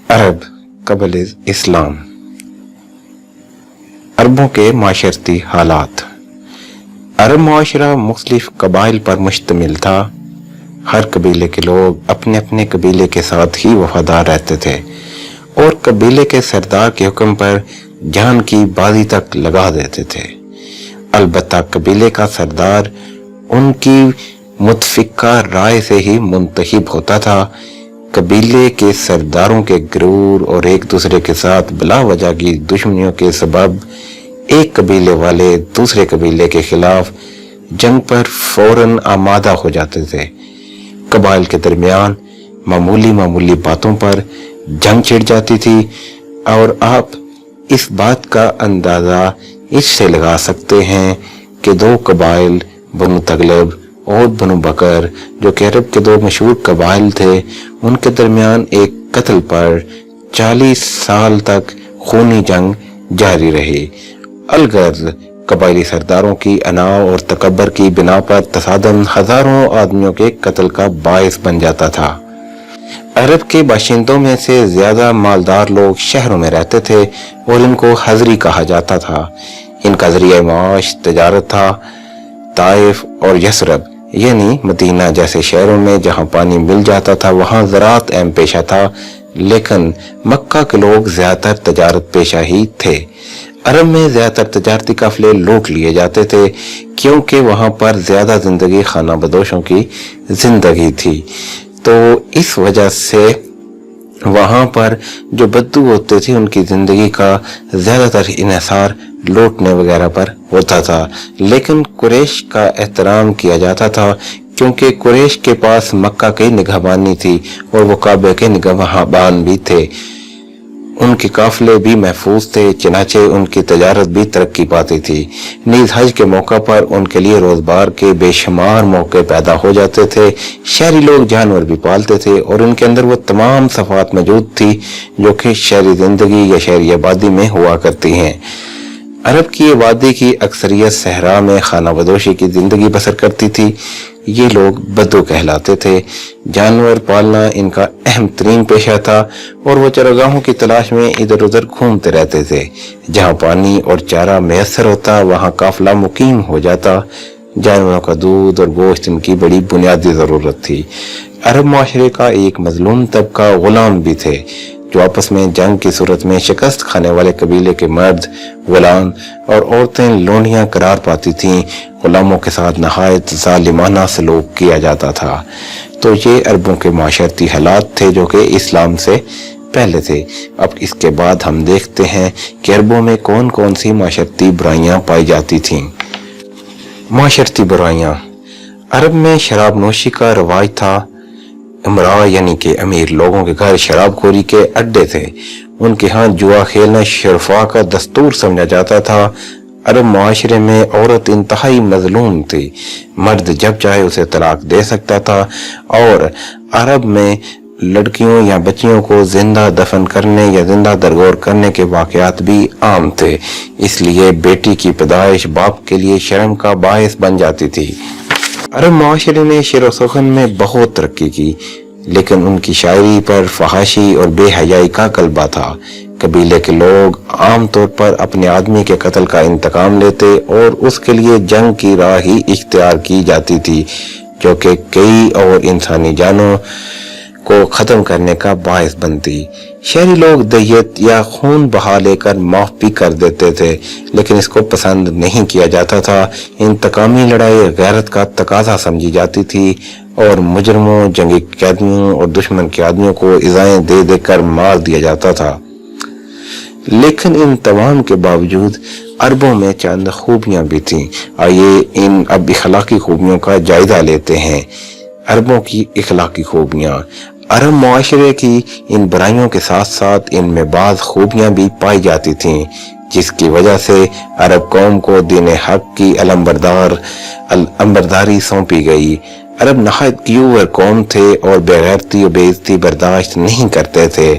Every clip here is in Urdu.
عرب قبل اسلام۔ عربوں کے معاشرتی حالات۔ عرب معاشرہ مختلف قبائل پر مشتمل تھا۔ ہر قبیلے کے لوگ اپنے اپنے قبیلے کے ساتھ ہی وفادار رہتے تھے اور قبیلے کے سردار کے حکم پر جان کی بازی تک لگا دیتے تھے۔ البتہ قبیلے کا سردار ان کی متفقہ رائے سے ہی منتخب ہوتا تھا۔ قبیلے کے سرداروں کے غرور اور ایک دوسرے کے ساتھ بلا وجہ کی دشمنیوں کے سبب ایک قبیلے والے دوسرے قبیلے کے خلاف جنگ پر فوراً آمادہ ہو جاتے تھے۔ قبائل کے درمیان معمولی باتوں پر جنگ چھڑ جاتی تھی اور آپ اس بات کا اندازہ اس سے لگا سکتے ہیں کہ دو قبائل بنو تغلب اور بنو بکر جو کہ عرب کے دو مشہور قبائل تھے، ان کے درمیان ایک قتل پر 40 سال تک خونی جنگ جاری رہی۔ الغرض قبائلی سرداروں کی انا اور تکبر کی بنا پر تصادم ہزاروں آدمیوں کے قتل کا باعث بن جاتا تھا۔ عرب کے باشندوں میں سے زیادہ مالدار لوگ شہروں میں رہتے تھے اور ان کو حضری کہا جاتا تھا۔ ان کا ذریعہ معاش تجارت تھا۔ طائف اور یثرب یعنی مدینہ جیسے شہروں میں جہاں پانی مل جاتا تھا وہاں زراعت اہم پیشہ تھا، لیکن مکہ کے لوگ زیادہ تر تجارت پیشہ ہی تھے۔ عرب میں زیادہ تر تجارتی قافلے لوٹ لیے جاتے تھے کیونکہ وہاں پر زیادہ زندگی خانہ بدوشوں کی زندگی تھی، تو اس وجہ سے وہاں پر جو بدو ہوتے تھے ان کی زندگی کا زیادہ تر انحصار لوٹنے وغیرہ پر ہوتا تھا۔ لیکن قریش کا احترام کیا جاتا تھا کیونکہ قریش کے پاس مکہ کی نگہبانی تھی اور وہ کعبہ کے نگہبان بھی تھے۔ ان کے قافلے بھی محفوظ تھے، چنانچہ ان کی تجارت بھی ترقی پاتی تھی۔ نیز حج کے موقع پر ان کے لیے روزگار کے بے شمار موقع پیدا ہو جاتے تھے۔ شہری لوگ جانور بھی پالتے تھے اور ان کے اندر وہ تمام صفات موجود تھی جو کہ شہری زندگی یا شہری آبادی میں ہوا کرتی ہیں۔ عرب کی آبادی کی اکثریت صحرا میں خانہ بدوشی کی زندگی بسر کرتی تھی۔ یہ لوگ بدو کہلاتے تھے۔ جانور پالنا ان کا اہم ترین پیشہ تھا اور وہ چراگاہوں کی تلاش میں ادھر ادھر گھومتے رہتے تھے۔ جہاں پانی اور چارہ میسر ہوتا وہاں قافلہ مقیم ہو جاتا۔ جانوروں کا دودھ اور گوشت ان کی بڑی بنیادی ضرورت تھی۔ عرب معاشرے کا ایک مظلوم طبقہ غلام بھی تھے جو آپس میں جنگ کی صورت میں شکست کھانے والے قبیلے کے مرد غلام اور عورتیں لونڈیاں قرار پاتی تھیں۔ غلاموں کے ساتھ نہایت ظالمانہ سلوک کیا جاتا تھا۔ تو یہ عربوں کے معاشرتی حالات تھے جو کہ اسلام سے پہلے تھے۔ اب اس کے بعد ہم دیکھتے ہیں کہ عربوں میں کون کون سی معاشرتی برائیاں پائی جاتی تھیں۔ معاشرتی برائیاں۔ عرب میں شراب نوشی کا رواج تھا۔ امراء یعنی کہ امیر لوگوں کے گھر شراب خوری کے اڈے تھے۔ ان کے ہاں جوا کھیلنا شرفا کا دستور سمجھا جاتا تھا۔ عرب معاشرے میں عورت انتہائی مظلوم تھی۔ مرد جب چاہے اسے طلاق دے سکتا تھا اور عرب میں لڑکیوں یا بچیوں کو زندہ دفن کرنے یا زندہ درگور کرنے کے واقعات بھی عام تھے۔ اس لیے بیٹی کی پیدائش باپ کے لیے شرم کا باعث بن جاتی تھی۔ عرب معاشرے نے شعر و سخن میں بہت ترقی کی، لیکن ان کی شاعری پر فحاشی اور بے حیائی کا غلبہ تھا۔ قبیلے کے لوگ عام طور پر اپنے آدمی کے قتل کا انتقام لیتے اور اس کے لیے جنگ کی راہ ہی اختیار کی جاتی تھی جو کہ کئی اور انسانی جانوں کو ختم کرنے کا باعث بنتی۔ شہری لوگ دیت یا خون بہا لے کر معاف بھی کر دیتے تھے، لیکن اس کو پسند نہیں کیا جاتا تھا۔ انتقامی لڑائی غیرت کا تقاضا سمجھی جاتی تھی اور مجرموں، جنگی قیدیوں اور دشمن کے آدمیوں کو ایذائیں دے دے کر مار دیا جاتا تھا۔ لیکن ان تمام کے باوجود عربوں میں چند خوبیاں بھی تھیں۔ آئیے ان اب اخلاقی خوبیوں کا جائزہ لیتے ہیں۔ عربوں کی اخلاقی خوبیاں۔ عرب معاشرے کی ان برائیوں کے ساتھ ساتھ ان میں بعض خوبیاں بھی پائی جاتی تھیں جس کی وجہ سے عرب قوم کو دین حق کی علمبرداری سونپی گئی۔ عرب نہایت کیور قوم تھے اور بے غیرتی و بے عزتی برداشت نہیں کرتے تھے۔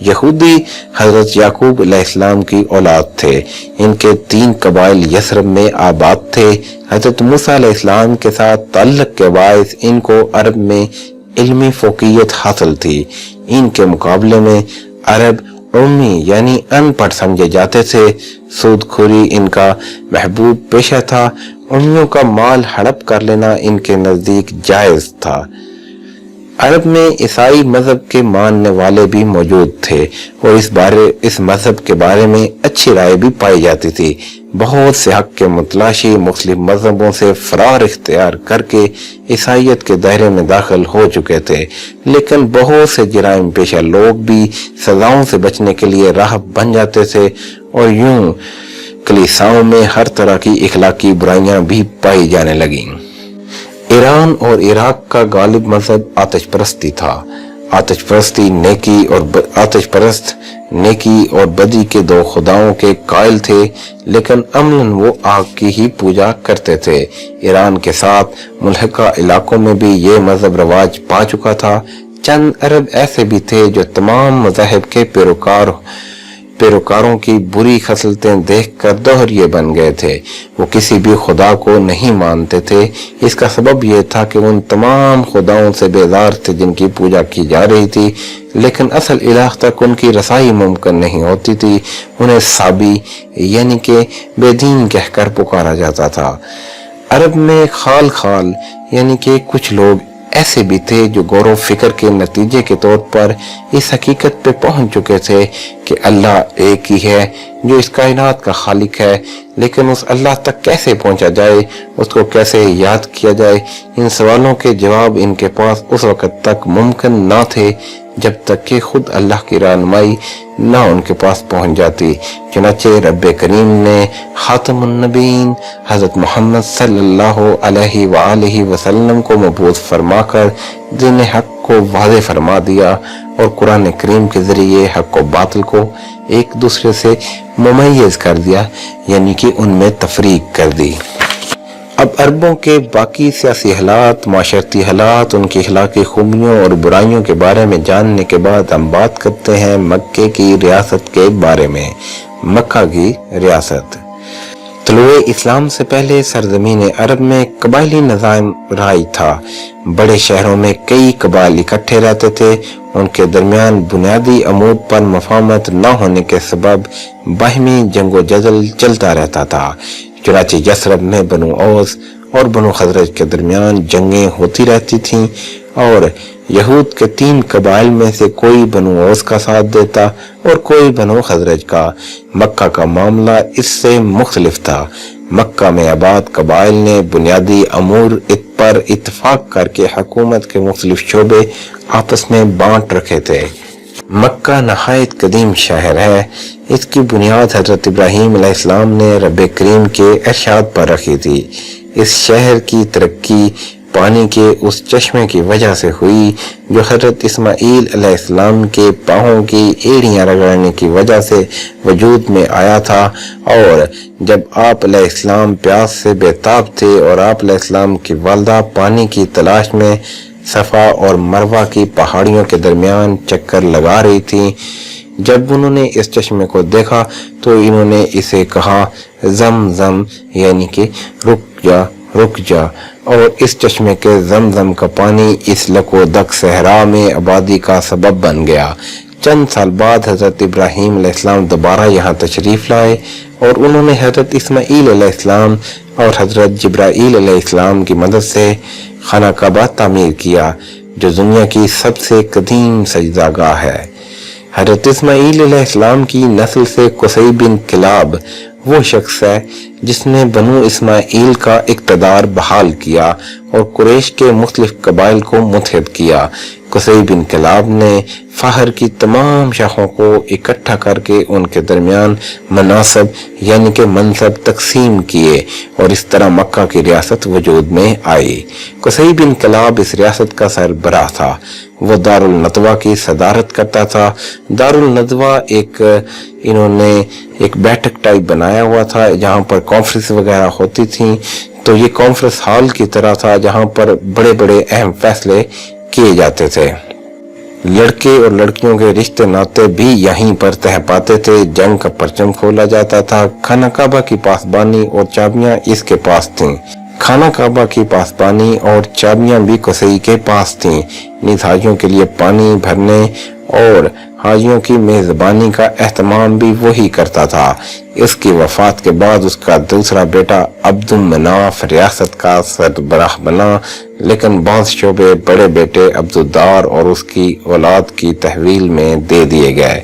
یہودی حضرت یعقوب علیہ السلام کی اولاد تھے۔ ان کے 3 قبائل یثرب میں آباد تھے۔ حضرت موسیٰ علیہ السلام کے ساتھ تعلق کے باعث ان کو عرب میں علمی فوقیت حاصل تھی۔ ان کے مقابلے میں عرب امی یعنی ان پڑھ سمجھے جاتے تھے۔ سود خوری ان کا محبوب پیشہ تھا۔ امیوں کا مال ہڑپ کر لینا ان کے نزدیک جائز تھا۔ عرب میں عیسائی مذہب کے ماننے والے بھی موجود تھے اور اس مذہب کے بارے میں اچھی رائے بھی پائی جاتی تھی۔ بہت سے حق کے متلاشی مختلف مذہبوں سے فرار اختیار کر کے عیسائیت کے دائرے میں داخل ہو چکے تھے، لیکن بہت سے جرائم پیشہ لوگ بھی سزاؤں سے بچنے کے لیے راہب بن جاتے تھے اور یوں کلیساؤں میں ہر طرح کی اخلاقی برائیاں بھی پائی جانے لگیں۔ ایران اور عراق کا غالب مذہب آتش پرستی تھا۔ آتش پرست نیکی اور بدی کے 2 خداؤں کے قائل تھے، لیکن عملاً وہ آگ کی ہی پوجا کرتے تھے۔ ایران کے ساتھ ملحقہ علاقوں میں بھی یہ مذہب رواج پا چکا تھا۔ چند عرب ایسے بھی تھے جو تمام مذاہب کے پیروکاروں کی بری خصلتیں دیکھ کر دوہریے بن گئے تھے۔ وہ کسی بھی خدا کو نہیں مانتے تھے۔ اس کا سبب یہ تھا کہ ان تمام خداؤں سے بیزار تھے جن کی پوجا کی جا رہی تھی، لیکن اصل الہ تک ان کی رسائی ممکن نہیں ہوتی تھی۔ انہیں صابی یعنی کہ بے دین کہہ کر پکارا جاتا تھا۔ عرب میں خال یعنی کہ کچھ لوگ ایسے بھی تھے جو غور و فکر کے نتیجے کے طور پر اس حقیقت پہ پہنچ چکے تھے کہ اللہ ایک ہی ہے جو اس کائنات کا خالق ہے، لیکن اس اللہ تک کیسے پہنچا جائے، اس کو کیسے یاد کیا جائے، ان سوالوں کے جواب ان کے پاس اس وقت تک ممکن نہ تھے جب تک کہ خود اللہ کی رہنمائی نہ ان کے پاس پہنچ جاتی۔ چنانچہ رب کریم نے خاتم النبیین حضرت محمد صلی اللہ علیہ وآلہ وسلم کو مبعوث فرما کر دین حق کو واضح فرما دیا اور قرآن کریم کے ذریعے حق و باطل کو ایک دوسرے سے ممیز کر دیا، یعنی کہ ان میں تفریق کر دی۔ اب عربوں کے باقی سیاسی حالات، معاشرتی حالات، ان کی اخلاقی خوبیوں اور برائیوں کے بارے میں جاننے کے بعد ہم بات کرتے ہیں مکے کی ریاست کے بارے میں۔ مکہ کی ریاست طلوع اسلام سے پہلے سرزمین عرب میں قبائلی نظام رائج تھا۔ بڑے شہروں میں کئی قبائل اکٹھے رہتے تھے۔ ان کے درمیان بنیادی امور پر مفاہمت نہ ہونے کے سبب باہمی جنگ و جدل چلتا رہتا تھا۔ چنانچہ یثرب میں بنو اوس اور بنو خزرج کے درمیان جنگیں ہوتی رہتی تھیں اور یہود کے 3 قبائل میں سے کوئی بنو اوس کا ساتھ دیتا اور کوئی بنو خزرج کا۔ مکہ کا معاملہ اس سے مختلف تھا۔ مکہ میں آباد قبائل نے بنیادی امور پر اتفاق کر کے حکومت کے مختلف شعبے آپس میں بانٹ رکھے تھے۔ مکہ نہایت قدیم شہر ہے۔ اس کی بنیاد حضرت ابراہیم علیہ السلام نے رب کریم کے ارشاد پر رکھی تھی۔ اس شہر کی ترقی پانی کے اس چشمے کی وجہ سے ہوئی جو حضرت اسماعیل علیہ السلام کے پاؤں کی ایڑیاں رگڑنے کی وجہ سے وجود میں آیا تھا، اور جب آپ علیہ السلام پیاس سے بے تاب تھے اور آپ علیہ السلام کی والدہ پانی کی تلاش میں صفا اور مروہ کی پہاڑیوں کے درمیان چکر لگا رہی تھی، جب انہوں نے اس چشمے کو دیکھا تو انہوں نے اسے کہا زمزم، یعنی کہ رک جا، اور اس چشمے کے زمزم کا پانی اس لک و دک صحرا میں آبادی کا سبب بن گیا۔ چند سال بعد حضرت ابراہیم علیہ السلام دوبارہ یہاں تشریف لائے اور انہوں نے حضرت اسماعیل علیہ السلام اور حضرت جبرائیل علیہ السلام کی مدد سے خانہ کعبہ تعمیر کیا، جو دنیا کی سب سے قدیم سجدہ گاہ ہے۔ حضرت اسماعیل علیہ السلام کی نسل سے قصی بن کلاب وہ شخص ہے جس نے بنو اسماعیل کا اقتدار بحال کیا اور قریش کے مختلف قبائل کو متحد کیا۔ قصی بن کلاب نے فہر کی تمام شاخوں کو اکٹھا کر کے ان کے درمیان مناصب یعنی کہ منصب تقسیم کیے اور اس طرح مکہ کی ریاست وجود میں آئی۔ قصی بن کلاب اس ریاست کا سربراہ تھا۔ وہ دارالندوہ کی صدارت کرتا تھا۔ دارالندوہ انہوں نے ایک بیٹھک ٹائپ بنایا ہوا تھا جہاں پر کانفرنس وغیرہ ہوتی تھیں، تو یہ کانفرنس ہال کی طرح تھا جہاں پر بڑے بڑے اہم فیصلے کیے جاتے تھے۔ لڑکے اور لڑکیوں کے رشتے ناطے بھی یہیں پر تہ پاتے تھے۔ جنگ کا پرچم کھولا جاتا تھا۔ خانہ کعبہ کی پاسبانی اور چابیاں اس کے پاس تھیں۔ خانہ کعبہ کی پاسبانی اور چابیاں بھی قصی کے پاس تھیں۔ نیز حاجیوں کے لیے پانی بھرنے اور حاجیوں کی میزبانی کا اہتمام بھی وہی کرتا تھا۔ اس کی وفات کے بعد اس کا دوسرا بیٹا عبد المناف ریاست کا سربراہ بنا، لیکن بعض شعبے بڑے بیٹے عبدالدار اور اس کی اولاد کی تحویل میں دے دیے گئے۔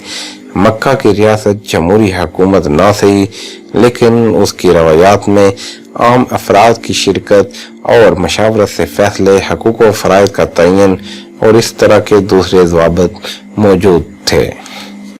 مکہ کی ریاست جمہوری حکومت نہ سہی، لیکن اس کی روایات میں عام افراد کی شرکت اور مشاورت سے فیصلے، حقوق و فرائض کا تعین اور اس طرح کے دوسرے ضوابط موجود تھے۔